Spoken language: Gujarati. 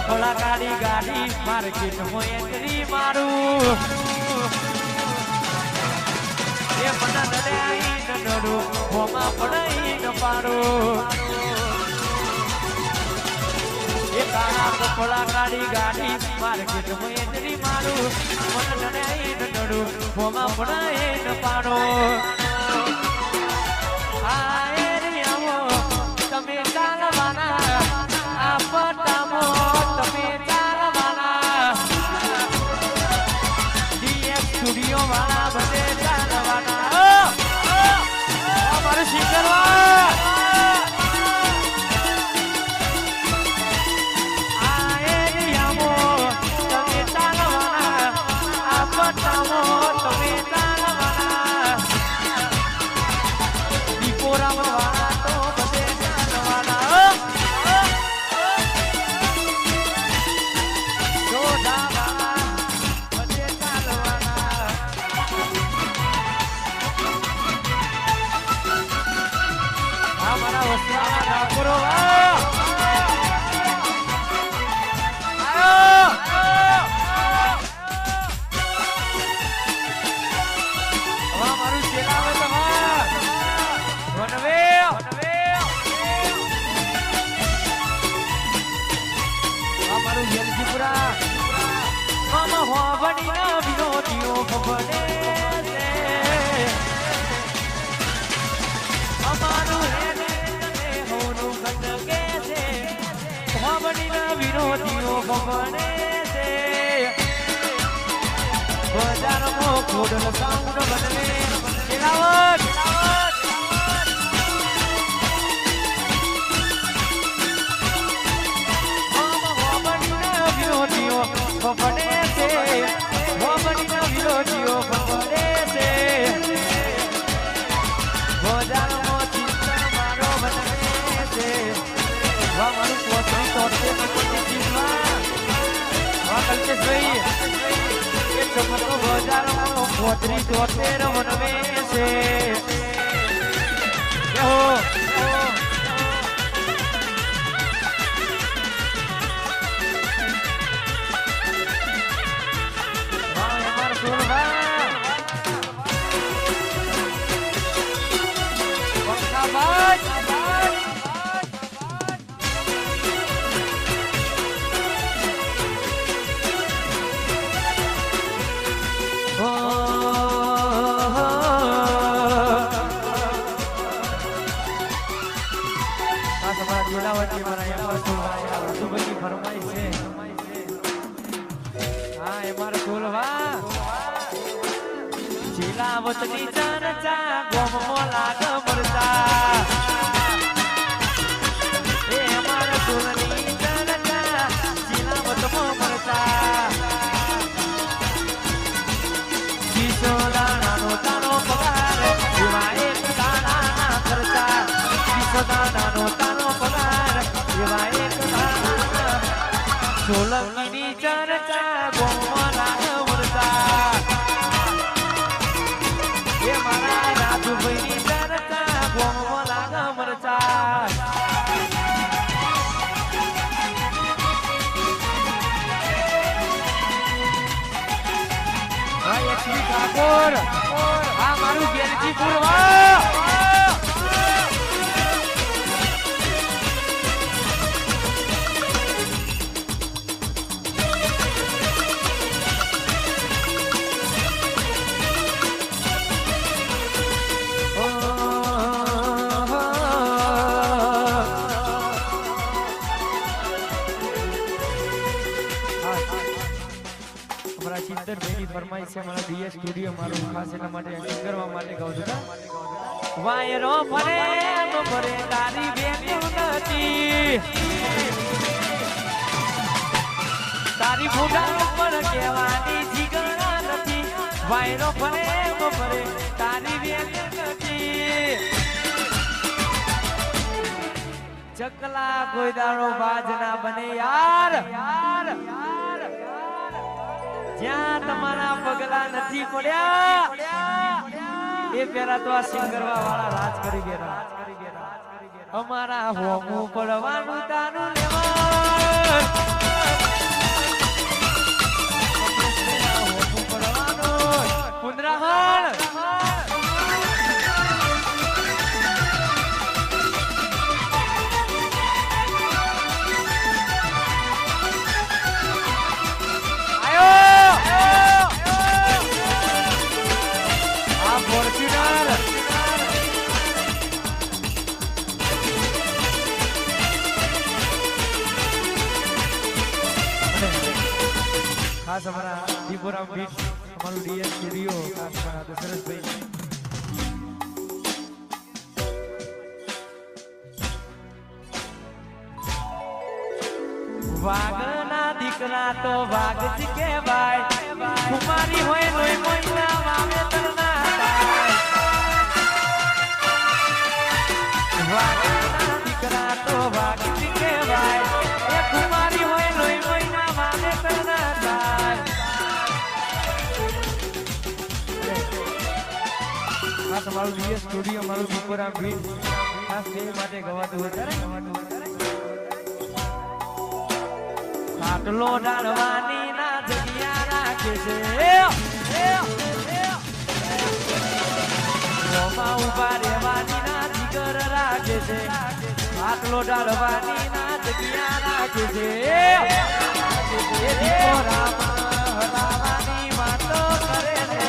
કપડા કાઢી ગાડી માર્કેટ માં એન્ટ્રી મારું એ મને નડાઈ ન નડું હોમાં પડાઈ ન પાડું એ કાળા કપડા કાઢી ગાડી માર્કેટ માં એન્ટ્રી મારું મને નડાઈ ન નડું હોમાં પડાઈ ન પાડું આ એરિયામાં તમે ચાલવાના આ પટ્ટામાં તમે ચાલવાના ડીએફ સ્ટુડિયો વાળા બધે ચાલવાના અમારું શિખરવા આ એરિયામાં તમે ચાલવાના આ પટ્ટામાં તમે ચાલવાના દીપોરામાં વિરોધીઓ ભવને છે બજારમાં ખોડલ સાઉન્ડ બદલે ખેલાવટ વિરોધીઓ ભવને છે વિરોધીઓ ભવને છે બજારમાં ચિંતન મારો બદલે છે મારું પોતરી તોડતે પોતરી જોતે રમનવે છે જીલાવતની ચર્ચા ગોમમાં લાગ મરતા એ અમારા સુરની ચર્ચા જીલાવતમાં મરતા જીસો દાણાનો તાનો પગાર એવા એક દાણા ખર્ચા જીસો દાણાનો તાનો પગાર એવા એક દાણા સોલંકીની ચર્ચા ગોમમાં લાગ મરતા એ મારા રાજુભાઈની ચર્ચા ગોમમાં લાગ મરચા ઠાકોર આ મારું ગેરજી પૂરવા ફરમાઈ છે મારા ડીએસ સ્ટુડિયો મારું ખાસ એના માટે એડિટ કરવા માટે કહું છું વાયરો ફરે તો ફરે તારી બેન નથી તારી ફોટા ઉપર કહેવાની જીગણા નથી વાયરો ફરે તો ફરે તારી બેન નથી ચકલા કોઈ દાડો બાજ ના બને યાર જ્યાં તમારા પગલા નથી પડ્યા એ પેલા તો આ સિંગરવા વાળા રાજ કરી ગયા અમારા હોમું પડવાનું તાનું લેવા ગ્રહણ ખાસ અમારા દીપોરામ બીટ અમારું ડીએસ સ્ટુડિયો ખાસ અમારા દશરથભાઈ વાઘના દીકરા તો વાઘ જ કહેવાય કુમારી હોય લોહી મોઈના વાવેતર ના થાય વાઘના દીકરા તો વાઘ જ કહેવાય એ કુમારી હોય લોહી મોઈના વાવેતર ના થાય આ તમારું ડીએસ સ્ટુડિયો મારું દીપોરામ બીટ ખાસ તે માટે ગવાતું વધારે ખાટલો ડાળવાની ના જગ્યા રાખે છે રોમાં ઉભા રહેવાની ના જીગર રાખે છે ખાટલો ડાળવાની ના જગ્યા રાખે છે દીપોરામ હરાવાની વાતો કરે છે